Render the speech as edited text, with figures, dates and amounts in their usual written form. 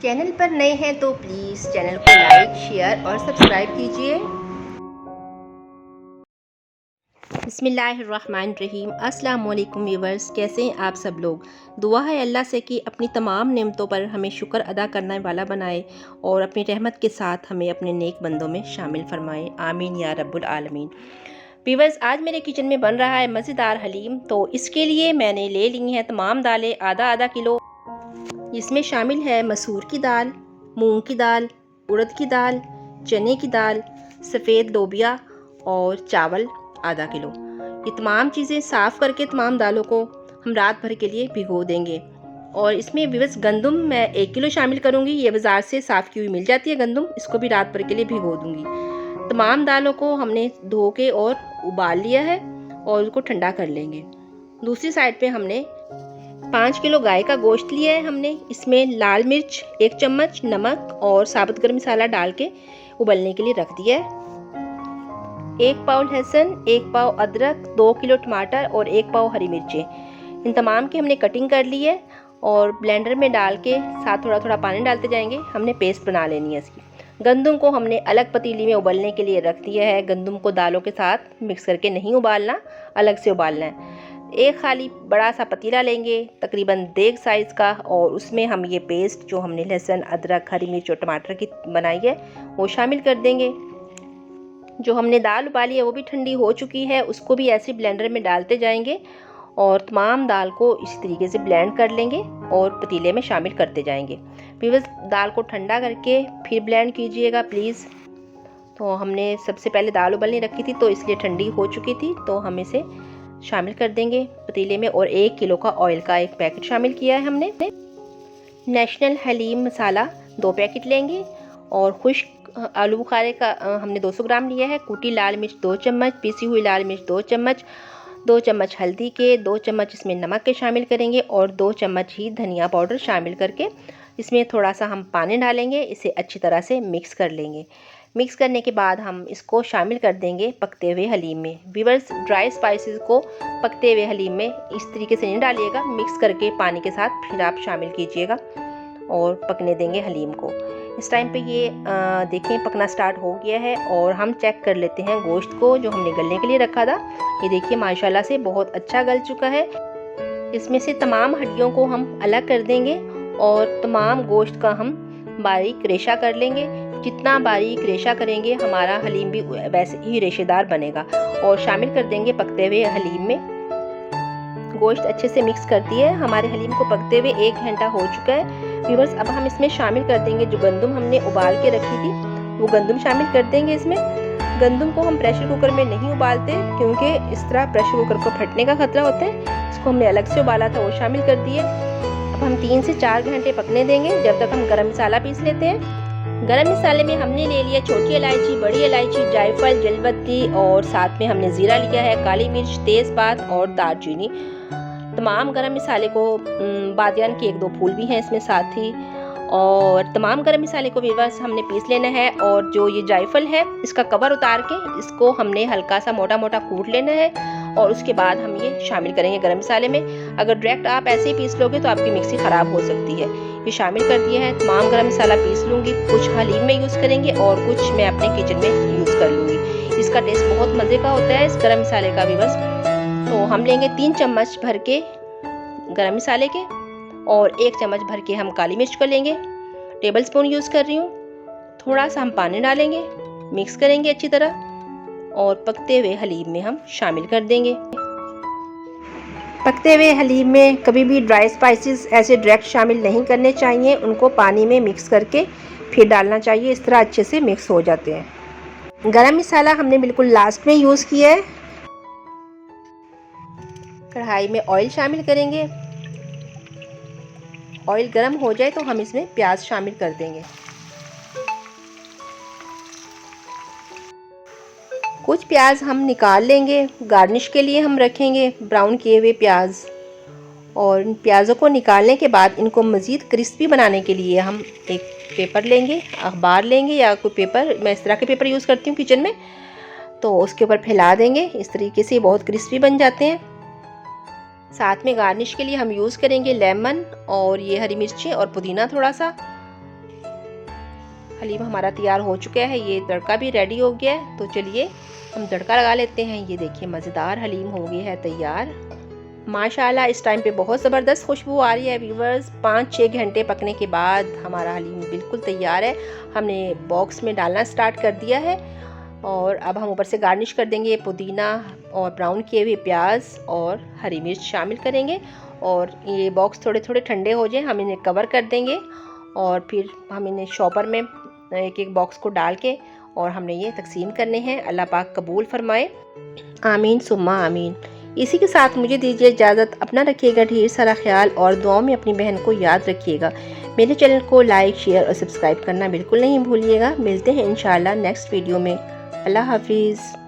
Channel पर नए हैं तो प्लीज़ चैनल को लाइक, शेयर और सब्सक्राइब कीजिए। बिस्मिल्लाहिर्रहमानिर्रहीम। अस्सलाम वालेकुम व्यूअर्स, कैसे हैं आप सब लोग। दुआ है अल्लाह से कि अपनी तमाम नेमतों पर हमें शुक्र अदा करने वाला बनाए और अपनी रहमत के साथ हमें अपने नेक बंदों में शामिल फरमाए। आमीन या रब्बुल आलमीन। व्यूअर्स, आज मेरे किचन में बन रहा है मज़ेदार हलीम। तो इसके लिए मैंने ले ली हैं तमाम दालें आधा आधा किलो। इसमें शामिल है मसूर की दाल, मूंग की दाल, उड़द की दाल, चने की दाल, सफ़ेद लोबिया और चावल आधा किलो। ये तमाम चीज़ें साफ़ करके तमाम दालों को हम रात भर के लिए भिगो देंगे। और इसमें विवश गंदम मैं 1 किलो शामिल करूँगी। ये बाज़ार से साफ़ की हुई मिल जाती है गंदम, इसको भी रात भर के लिए भिगो दूँगी। तमाम दालों को हमने धो के और उबाल लिया है और उसको ठंडा कर लेंगे। दूसरी साइड पे हमने 5 किलो गाय का गोश्त लिया है हमने। इसमें लाल मिर्च 1 चम्मच, नमक और साबुत गरम मसाला डाल के उबलने के लिए रख दिया है। 1 पाव लहसुन, 1 पाव अदरक, 2 किलो टमाटर और 1 पाव हरी मिर्चें, इन तमाम की हमने कटिंग कर ली है और ब्लेंडर में डाल के साथ थोड़ा थोड़ा पानी डालते जाएंगे। हमने पेस्ट बना लेनी है इसकी। गंदम को हमने अलग पतीली में उबलने के लिए रख दिया है। गंदम को दालों के साथ मिक्स करके नहीं उबालना, अलग से उबालना है। एक खाली बड़ा सा पतीला लेंगे तकरीबन देग साइज़ का, और उसमें हम ये पेस्ट जो हमने लहसुन, अदरक, हरी मिर्च और टमाटर की बनाई है वो शामिल कर देंगे। जो हमने दाल उबाली है वो भी ठंडी हो चुकी है, उसको भी ऐसे ब्लेंडर में डालते जाएंगे और तमाम दाल को इसी तरीके से ब्लेंड कर लेंगे और पतीले में शामिल करते जाएंगे। फिर दाल को ठंडा करके फिर ब्लेंड कीजिएगा प्लीज़। तो हमने सबसे पहले दाल उबलने रखी थी तो इसलिए ठंडी हो चुकी थी, तो हम इसे शामिल कर देंगे पतीले में। और 1 किलो का ऑयल का एक पैकेट शामिल किया है हमने। नेशनल हलीम मसाला 2 पैकेट लेंगे और खुश्क आलू बुखारे का हमने 200 ग्राम लिया है। कुटी लाल मिर्च 2 चम्मच, पीसी हुई लाल मिर्च 2 चम्मच, 2 चम्मच हल्दी के, 2 चम्मच इसमें नमक के शामिल करेंगे और 2 चम्मच ही धनिया पाउडर शामिल करके इसमें थोड़ा सा हम पानी डालेंगे। इसे अच्छी तरह से मिक्स कर लेंगे। मिक्स करने के बाद हम इसको शामिल कर देंगे पकते हुए हलीम में। व्यूअर्स, ड्राई स्पाइसेस को पकते हुए हलीम में इस तरीके से नहीं डालिएगा, मिक्स करके पानी के साथ फिर आप शामिल कीजिएगा और पकने देंगे हलीम को। इस टाइम पे ये देखें पकना स्टार्ट हो गया है और हम चेक कर लेते हैं गोश्त को जो हमने गलने के लिए रखा था। ये देखिए माशाल्लाह से बहुत अच्छा गल चुका है। इसमें से तमाम हड्डियों को हम अलग कर देंगे और तमाम गोश्त का हम बारीक रेशा कर लेंगे। जितना बारीक रेशा करेंगे हमारा हलीम भी वैसे ही रेशेदार बनेगा। और शामिल कर देंगे पकते हुए हलीम में। गोश्त अच्छे से मिक्स कर दिए। हमारे हलीम को पकते हुए 1 घंटा हो चुका है। व्यूअर्स, अब हम इसमें शामिल कर देंगे जो गंदम हमने उबाल के रखी थी, वो गंदम शामिल कर देंगे इसमें। गंदम को हम प्रेशर कुकर में नहीं उबालते क्योंकि इस तरह प्रेशर कुकर को फटने का खतरा होता है। इसको हमने अलग से उबाला था, वो शामिल कर दिए। अब हम 3 से 4 घंटे पकने देंगे जब तक हम गरम मसाला पीस लेते हैं। गरम मसाले में हमने ले लिया छोटी इलायची, बड़ी इलायची, जायफल, जलपत्ती और साथ में हमने ज़ीरा लिया है, काली मिर्च, तेज़पात और दालचीनी। तमाम गरम मसाले को बादियान के 1-2 फूल भी हैं इसमें साथ ही। और तमाम गरम मसाले को व्यूअर्स हमने पीस लेना है। और जो ये जायफल है इसका कवर उतार के इसको हमने हल्का सा मोटा मोटा कूट लेना है और उसके बाद हम ये शामिल करेंगे गरम मसाले में। अगर डायरेक्ट आप ऐसे ही पीस लोगे तो आपकी मिक्सी ख़राब हो सकती है। ये शामिल कर दिया है। तमाम गरम मसाला पीस लूँगी, कुछ हलीम में यूज़ करेंगे और कुछ मैं अपने किचन में यूज़ कर लूँगी। इसका टेस्ट बहुत मज़े का होता है इस गरम मसाले का व्यूअर्स। तो हम लेंगे 3 चम्मच भर के गरम मसाले के और 1 चम्मच भर के हम काली मिर्च को लेंगे। टेबल स्पून यूज़ कर रही हूँ। थोड़ा सा हम पानी डालेंगे, मिक्स करेंगे अच्छी तरह और पकते हुए हलीम में हम शामिल कर देंगे। पकते हुए हलीम में कभी भी ड्राई स्पाइसेस ऐसे डायरेक्ट शामिल नहीं करने चाहिए, उनको पानी में मिक्स करके फिर डालना चाहिए। इस तरह अच्छे से मिक्स हो जाते हैं। गरम मसाला हमने बिल्कुल लास्ट में यूज़ किया है। कढ़ाई में ऑयल शामिल करेंगे। ऑयल गर्म हो जाए तो हम इसमें प्याज शामिल कर देंगे। कुछ प्याज हम निकाल लेंगे, गार्निश के लिए हम रखेंगे ब्राउन किए हुए प्याज। और इन प्याज़ों को निकालने के बाद इनको मज़ीद क्रिस्पी बनाने के लिए हम एक पेपर लेंगे, अखबार लेंगे या कोई पेपर, मैं इस तरह के पेपर यूज़ करती हूँ किचन में, तो उसके ऊपर फैला देंगे। इस तरीके से बहुत क्रिस्पी बन जाते हैं। साथ में गार्निश के लिए हम यूज़ करेंगे लेमन और ये हरी मिर्ची और पुदीना थोड़ा सा। हलीम हमारा तैयार हो चुका है, ये तड़का भी रेडी हो गया है। तो चलिए हम तड़का लगा लेते हैं। ये देखिए मज़ेदार हलीम हो गया है तैयार। माशाल्लाह इस टाइम पे बहुत ज़बरदस्त खुशबू आ रही है व्यूवर्स। 5-6 घंटे पकने के बाद हमारा हलीम बिल्कुल तैयार है। हमने बॉक्स में डालना स्टार्ट कर दिया है और अब हम ऊपर से गार्निश कर देंगे। पुदीना और ब्राउन किए हुए प्याज और हरी मिर्च शामिल करेंगे और ये बॉक्स थोड़े थोड़े ठंडे हो जाएं, हम इन्हें कवर कर देंगे और फिर हम इन्हें शॉपर में एक एक बॉक्स को डाल के और हमने ये तकसीम करने हैं। अल्लाह पाक कबूल फरमाए, आमीन सुम्मा आमीन। इसी के साथ मुझे दीजिए इजाज़त। अपना रखिएगा ढेर सारा ख्याल और दुआओं में अपनी बहन को याद रखिएगा। मेरे चैनल को लाइक शेयर और सब्सक्राइब करना बिल्कुल नहीं भूलिएगा। मिलते हैं इंशाल्लाह नेक्स्ट वीडियो में। अल्लाह हाफिज़।